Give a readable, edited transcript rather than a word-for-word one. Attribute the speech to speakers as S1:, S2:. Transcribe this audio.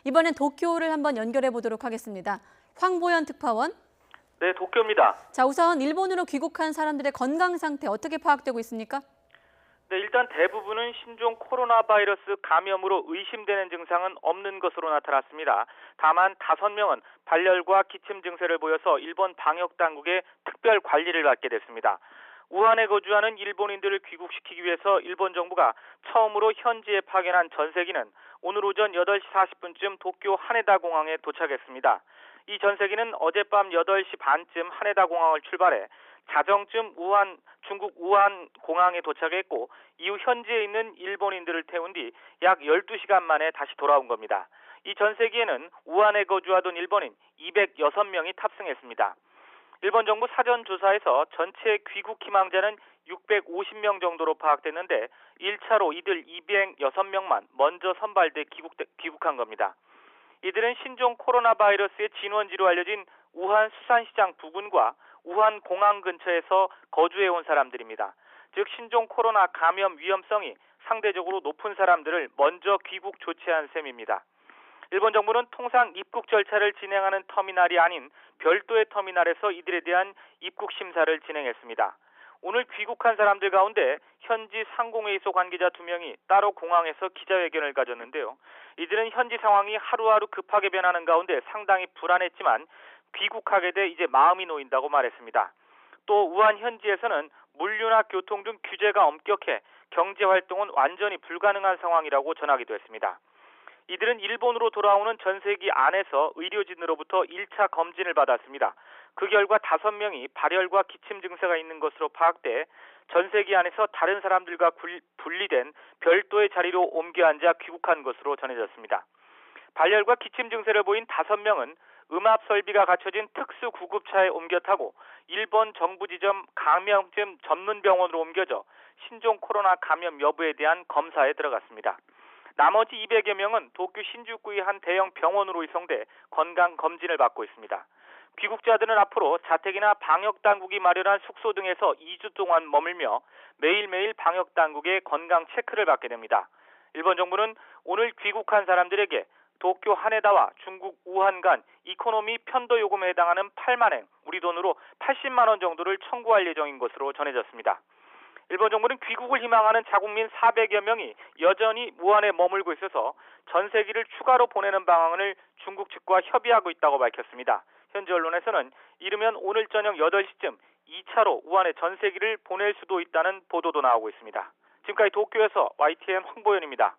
S1: 이번엔 도쿄를 한번 연결해 보도록 하겠습니다. 황보현 특파원.
S2: 네, 도쿄입니다.
S1: 자, 우선 일본으로 귀국한 사람들의 건강 상태 어떻게 파악되고 있습니까?
S2: 네, 일단 대부분은 신종 코로나 바이러스 감염으로 의심되는 증상은 없는 것으로 나타났습니다. 다만 5명은 발열과 기침 증세를 보여서 일본 방역 당국의 특별 관리를 받게 됐습니다. 우한에 거주하는 일본인들을 귀국시키기 위해서 일본 정부가 처음으로 현지에 파견한 전세기는 오늘 오전 8시 40분쯤 도쿄 하네다 공항에 도착했습니다. 이 전세기는 어젯밤 8시 반쯤 하네다 공항을 출발해 자정쯤 중국 우한 공항에 도착했고 이후 현지에 있는 일본인들을 태운 뒤 약 12시간 만에 다시 돌아온 겁니다. 이 전세기에는 우한에 거주하던 일본인 206명이 탑승했습니다. 일본 정부 사전 조사에서 전체 귀국 희망자는 650명 정도로 파악됐는데 1차로 이들 206명만 먼저 선발돼 귀국한 겁니다. 이들은 신종 코로나 바이러스의 진원지로 알려진 우한 수산시장 부근과 우한 공항 근처에서 거주해온 사람들입니다. 즉 신종 코로나 감염 위험성이 상대적으로 높은 사람들을 먼저 귀국 조치한 셈입니다. 일본 정부는 통상 입국 절차를 진행하는 터미널이 아닌 별도의 터미널에서 이들에 대한 입국 심사를 진행했습니다. 오늘 귀국한 사람들 가운데 현지 상공회의소 관계자 2명이 따로 공항에서 기자회견을 가졌는데요. 이들은 현지 상황이 하루하루 급하게 변하는 가운데 상당히 불안했지만 귀국하게 돼 이제 마음이 놓인다고 말했습니다. 또 우한 현지에서는 물류나 교통 등 규제가 엄격해 경제활동은 완전히 불가능한 상황이라고 전하기도 했습니다. 이들은 일본으로 돌아오는 전세기 안에서 의료진으로부터 1차 검진을 받았습니다. 그 결과 5명이 발열과 기침 증세가 있는 것으로 파악돼 전세기 안에서 다른 사람들과 분리된 별도의 자리로 옮겨 앉아 귀국한 것으로 전해졌습니다. 발열과 기침 증세를 보인 5명은 음압 설비가 갖춰진 특수 구급차에 옮겨 타고 일본 정부 지점 감염증 전문 병원으로 옮겨져 신종 코로나 감염 여부에 대한 검사에 들어갔습니다. 나머지 200여 명은 도쿄 신주쿠의 한 대형 병원으로 이송돼 건강 검진을 받고 있습니다. 귀국자들은 앞으로 자택이나 방역 당국이 마련한 숙소 등에서 2주 동안 머물며 매일매일 방역 당국의 건강 체크를 받게 됩니다. 일본 정부는 오늘 귀국한 사람들에게 도쿄 하네다와 중국 우한 간 이코노미 편도 요금에 해당하는 8만엔, 우리 돈으로 80만 원 정도를 청구할 예정인 것으로 전해졌습니다. 일본 정부는 귀국을 희망하는 자국민 400여 명이 여전히 우한에 머물고 있어서 전세기를 추가로 보내는 방안을 중국 측과 협의하고 있다고 밝혔습니다. 현지 언론에서는 이르면 오늘 저녁 8시쯤 2차로 우한에 전세기를 보낼 수도 있다는 보도도 나오고 있습니다. 지금까지 도쿄에서 YTN 황보현입니다.